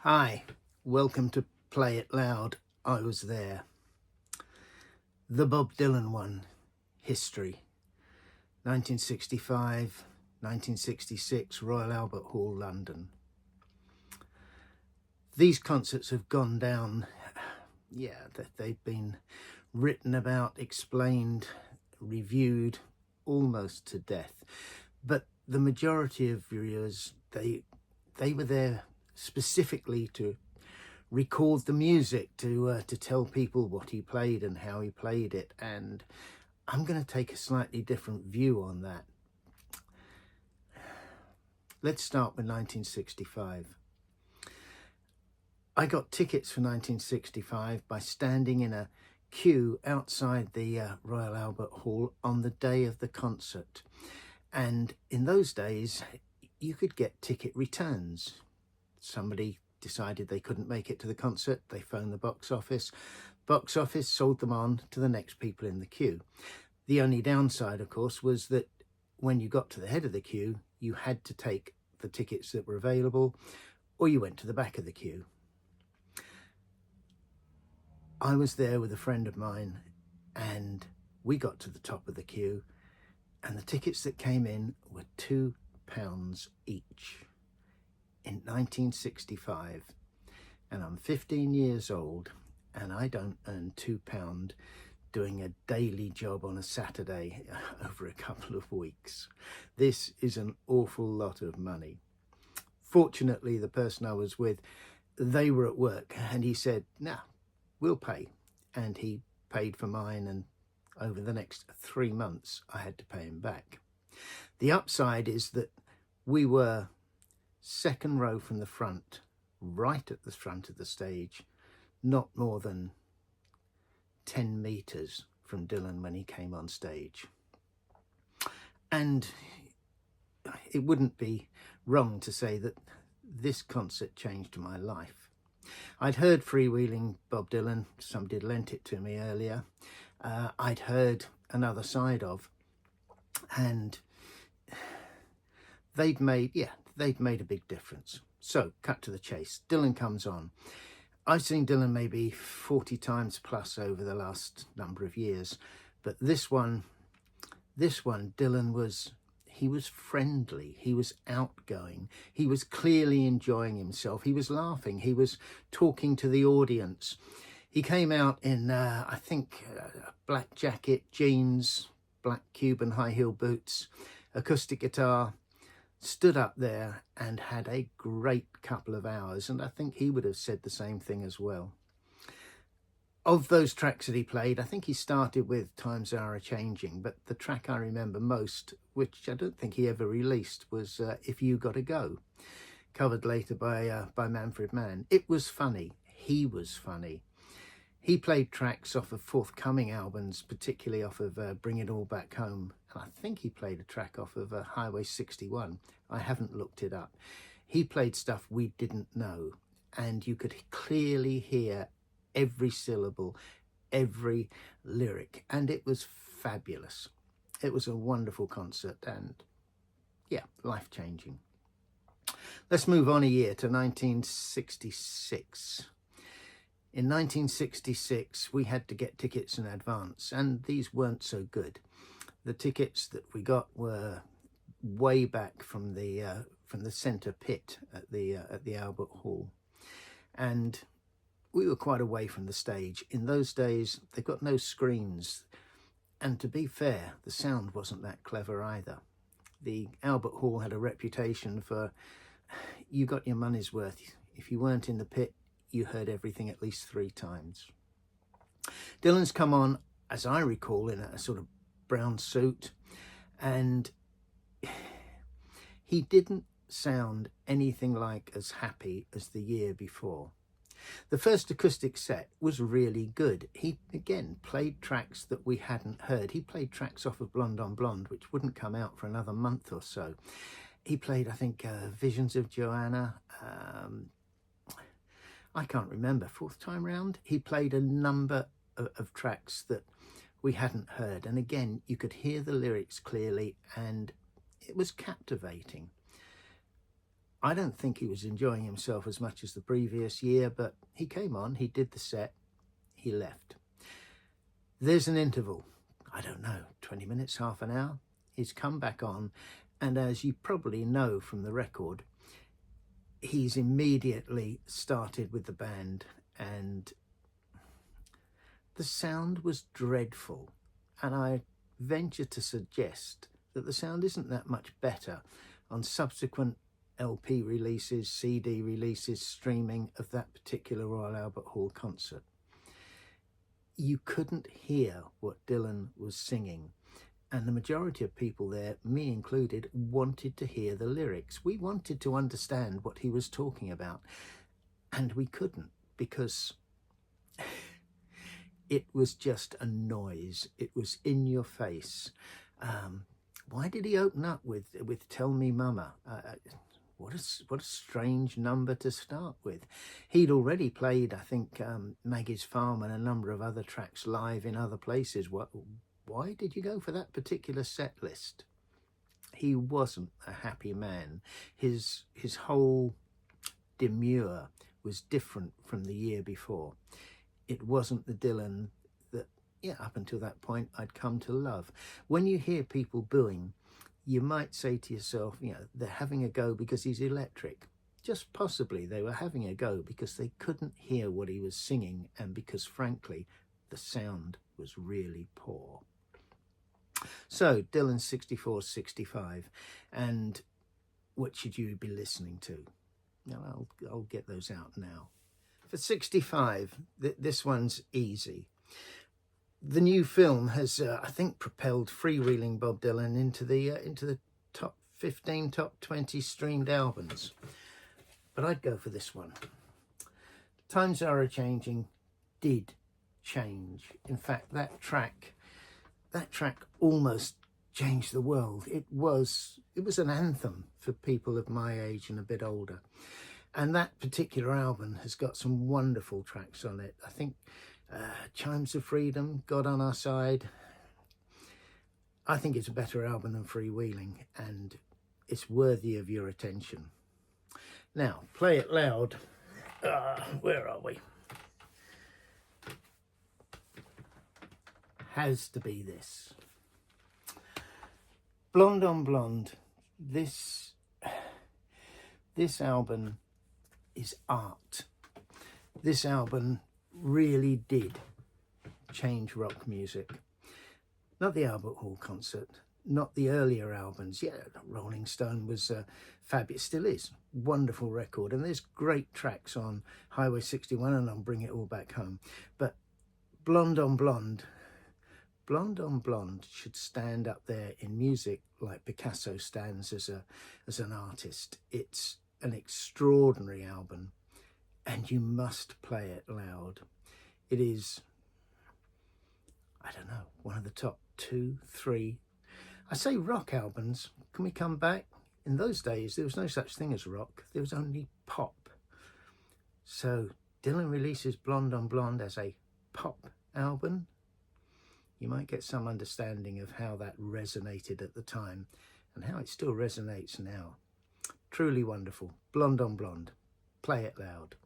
Hi, welcome to Play It Loud. I was there. The Bob Dylan one, History, 1965, 1966, Royal Albert Hall, London. These concerts have gone down, they've been written about, explained, reviewed almost to death. But the majority of viewers, they were there specifically to record the music, to tell people what he played and how he played it. And I'm going to take a slightly different view on that. Let's start with 1965. I got tickets for 1965 by standing in a queue outside the Royal Albert Hall on the day of the concert. And in those days, you could get ticket returns. Somebody decided they couldn't make it to the concert, they phoned the box office sold them on to the next people in the queue. The only downside, of course, was that when you got to the head of the queue, you had to take the tickets that were available, or you went to the back of the queue. I was there with a friend of mine, and we got to the top of the queue, and the tickets that came in were £2 each. In 1965, and I'm 15 years old, and I don't earn £2 doing a daily job on a Saturday over a couple of weeks. This is an awful lot of money. Fortunately, the person I was with, they were at work, and he said, "Nah, we'll pay." And he paid for mine, and over the next 3 months, I had to pay him back. The upside is that we were second row from the front, right at the front of the stage, not more than 10 meters from Dylan when he came on stage. And it wouldn't be wrong to say that this concert changed my life. I'd heard Freewheeling Bob Dylan, somebody had lent it to me earlier. I'd heard Another Side Of, and they'd made a big difference. So, cut to the chase. Dylan comes on. I've seen Dylan maybe 40 times plus over the last number of years, but this one, Dylan was friendly, he was outgoing, he was clearly enjoying himself, he was laughing, he was talking to the audience. He came out in, I think, a black jacket, jeans, black Cuban high heel boots, acoustic guitar, stood up there and had a great couple of hours, and I think he would have said the same thing as well. Of those tracks that he played, I think he started with Times Are A-Changing, but the track I remember most, which I don't think he ever released, was If You Gotta Go, covered later by Manfred Mann. It was funny. He was funny. He played tracks off of forthcoming albums, particularly off of Bring It All Back Home. And I think he played a track off of Highway 61. I haven't looked it up. He played stuff we didn't know. And you could clearly hear every syllable, every lyric. And it was fabulous. It was a wonderful concert and, yeah, life-changing. Let's move on a year to 1966. In 1966, we had to get tickets in advance, and these weren't so good. The tickets that we got were way back from the centre pit at the Albert Hall, and we were quite away from the stage. In those days, they've got no screens, and to be fair, the sound wasn't that clever either. The Albert Hall had a reputation for, you got your money's worth. If you weren't in the pit, you heard everything at least 3 times. Dylan's come on, as I recall, in a sort of brown suit, and he didn't sound anything like as happy as the year before. The first acoustic set was really good. He, again, played tracks that we hadn't heard. He played tracks off of Blonde on Blonde, which wouldn't come out for another month or so. He played, I think, Visions of Joanna, I can't remember, 4th time round. He played a number of tracks that we hadn't heard. And again, you could hear the lyrics clearly and it was captivating. I don't think he was enjoying himself as much as the previous year, but he came on, he did the set, he left. There's an interval, I don't know, 20 minutes, half an hour. He's come back on, and as you probably know from the record, he's immediately started with the band, and the sound was dreadful. And I venture to suggest that the sound isn't that much better on subsequent LP releases, CD releases, streaming of that particular Royal Albert Hall concert. You couldn't hear what Dylan was singing, and the majority of people there, me included, wanted to hear the lyrics. We wanted to understand what he was talking about, and we couldn't, because it was just a noise. It was in your face. Why did he open up with Tell Me Mama? What a strange number to start with. He'd already played, I think, Maggie's Farm and a number of other tracks live in other places. Why did you go for that particular set list? He wasn't a happy man. His whole demure was different from the year before. It wasn't the Dylan that, up until that point, I'd come to love. When you hear people booing, you might say to yourself, they're having a go because he's electric. Just possibly they were having a go because they couldn't hear what he was singing, and because, frankly, the sound was really poor. So, Dylan's 64, 65, and what should you be listening to? Now, I'll get those out now. For 65, this one's easy. The new film has, I think, propelled freewheeling Bob Dylan into the top 15, top 20 streamed albums. But I'd go for this one. Times Are A-Changing did change. In fact, that track almost changed the world. It was an anthem for people of my age and a bit older. And that particular album has got some wonderful tracks on it. I think Chimes of Freedom, God on Our Side. I think it's a better album than Freewheeling, and it's worthy of your attention. Now, Play It Loud. Where are we? Has to be this. Blonde on Blonde. This album is art. This album really did change rock music. Not the Albert Hall concert, not the earlier albums. Yeah, Rolling Stone was fabulous, still is. Wonderful record, and there's great tracks on Highway 61 and on Bring It All Back Home. But Blonde on Blonde, Blonde on Blonde should stand up there in music like Picasso stands as an artist. It's an extraordinary album, and you must play it loud. It is, I don't know, one of the top 2, 3, I say rock albums. Can we come back? In those days, there was no such thing as rock. There was only pop. So Dylan releases Blonde on Blonde as a pop album. You might get some understanding of how that resonated at the time and how it still resonates now. Truly wonderful. Blonde on Blonde. Play it loud.